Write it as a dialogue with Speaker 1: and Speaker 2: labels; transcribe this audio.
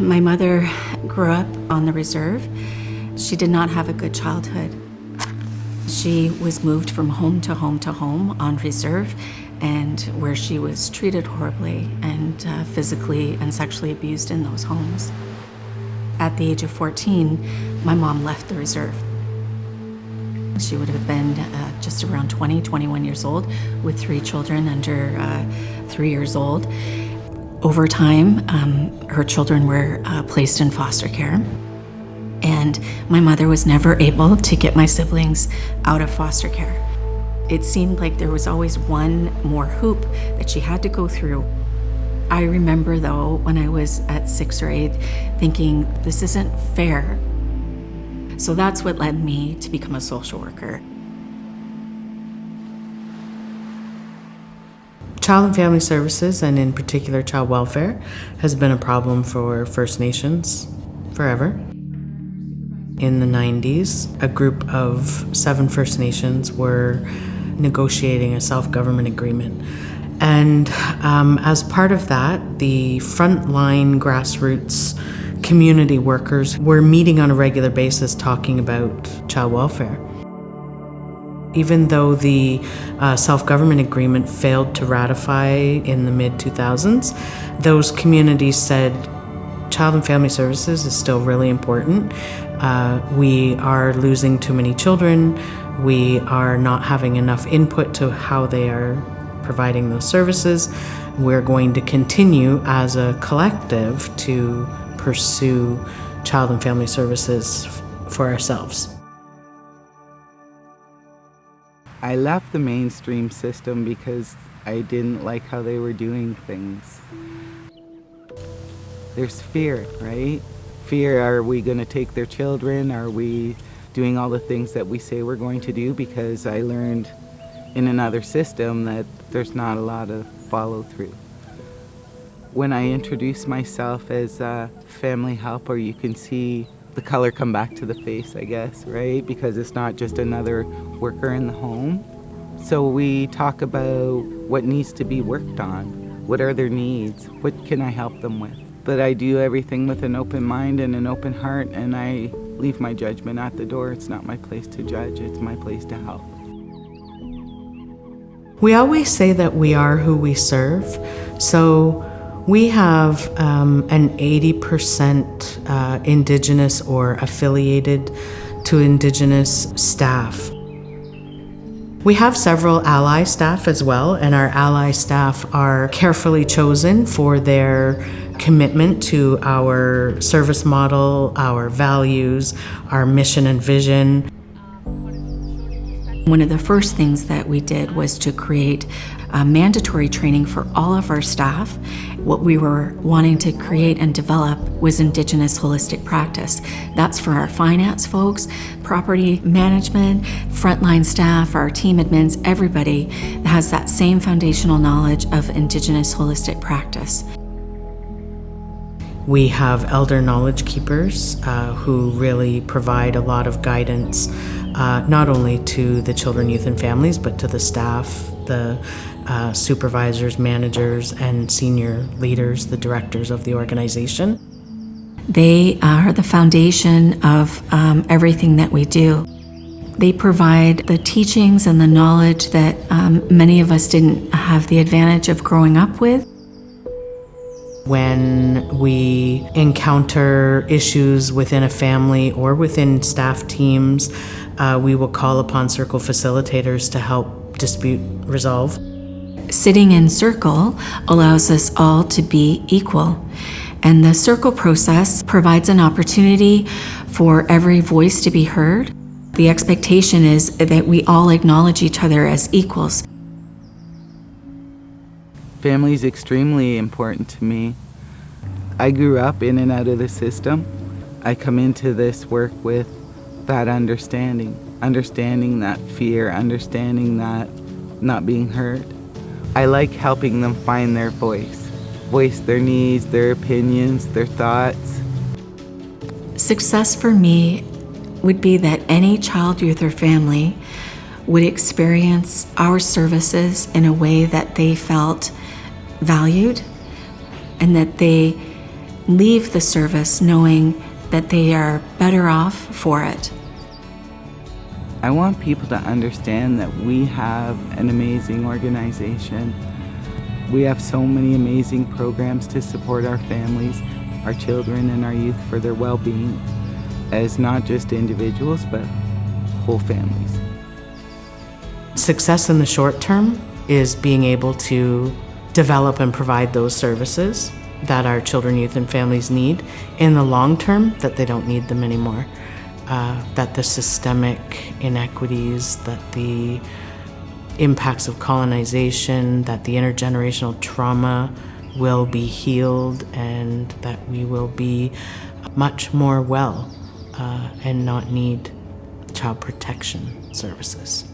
Speaker 1: My mother grew up on the reserve. She did not have a good childhood. She was moved from home to home to home on reserve, and where she was treated horribly and physically and sexually abused in those homes. At the age of 14, my mom left the reserve. She would have been just around 20, 21 years old with 3 children under 3 years old. Over time, her children were placed in foster care. And my mother was never able to get my siblings out of foster care. It seemed like there was always one more hoop that she had to go through. I remember, though, when I was at 6 or 8, thinking, this isn't fair. So that's what led me to become a social worker.
Speaker 2: Child and Family Services, and in particular child welfare, has been a problem for First Nations forever. In the 90s, a group of 7 First Nations were negotiating a self-government agreement. And as part of that, the frontline grassroots community workers were meeting on a regular basis talking about child welfare. Even though the self-government agreement failed to ratify in the mid-2000s, those communities said Child and Family Services is still really important. We are losing too many children. We are not having enough input to how they are providing those services. We're going to continue as a collective to pursue Child and Family Services for ourselves.
Speaker 3: I left the mainstream system because I didn't like how they were doing things. There's fear, right? Fear, are we going to take their children? Are we doing all the things that we say we're going to do? Because I learned in another system that there's not a lot of follow through. When I introduce myself as a family helper, you can see the color come back to the face, I guess, right? Because it's not just another worker in the home. So we talk about what needs to be worked on. What are their needs? What can I help them with? But I do everything with an open mind and an open heart, and I leave my judgment at the door. It's not my place to judge, it's my place to help.
Speaker 2: We always say that we are who we serve. So we have an 80% Indigenous or affiliated to Indigenous staff. We have several ally staff as well, and our ally staff are carefully chosen for their commitment to our service model, our values, our mission and vision.
Speaker 1: One of the first things that we did was to create mandatory training for all of our staff. What we were wanting to create and develop was Indigenous holistic practice. That's for our finance folks, property management, frontline staff, our team admins, everybody has that same foundational knowledge of Indigenous holistic practice.
Speaker 2: We have elder knowledge keepers who really provide a lot of guidance, not only to the children, youth, and families, but to the staff, the supervisors, managers, and senior leaders, the directors of the organization.
Speaker 1: They are the foundation of everything that we do. They provide the teachings and the knowledge that many of us didn't have the advantage of growing up with.
Speaker 2: When we encounter issues within a family or within staff teams, we will call upon circle facilitators to help dispute resolve.
Speaker 1: Sitting in circle allows us all to be equal. And the circle process provides an opportunity for every voice to be heard. The expectation is that we all acknowledge each other as equals.
Speaker 3: Family is extremely important to me. I grew up in and out of the system. I come into this work with that understanding that fear, understanding that not being heard. I like helping them find their voice their needs, their opinions, their thoughts.
Speaker 1: Success for me would be that any child, youth, or family would experience our services in a way that they felt valued and that they leave the service knowing that they are better off for it.
Speaker 3: I want people to understand that we have an amazing organization. We have so many amazing programs to support our families, our children, and our youth for their well-being as not just individuals, but whole families.
Speaker 2: Success in the short term is being able to develop and provide those services that our children, youth, and families need. In the long term, that they don't need them anymore. That the systemic inequities, that the impacts of colonization, that the intergenerational trauma will be healed, and that we will be much more well and not need child protection services.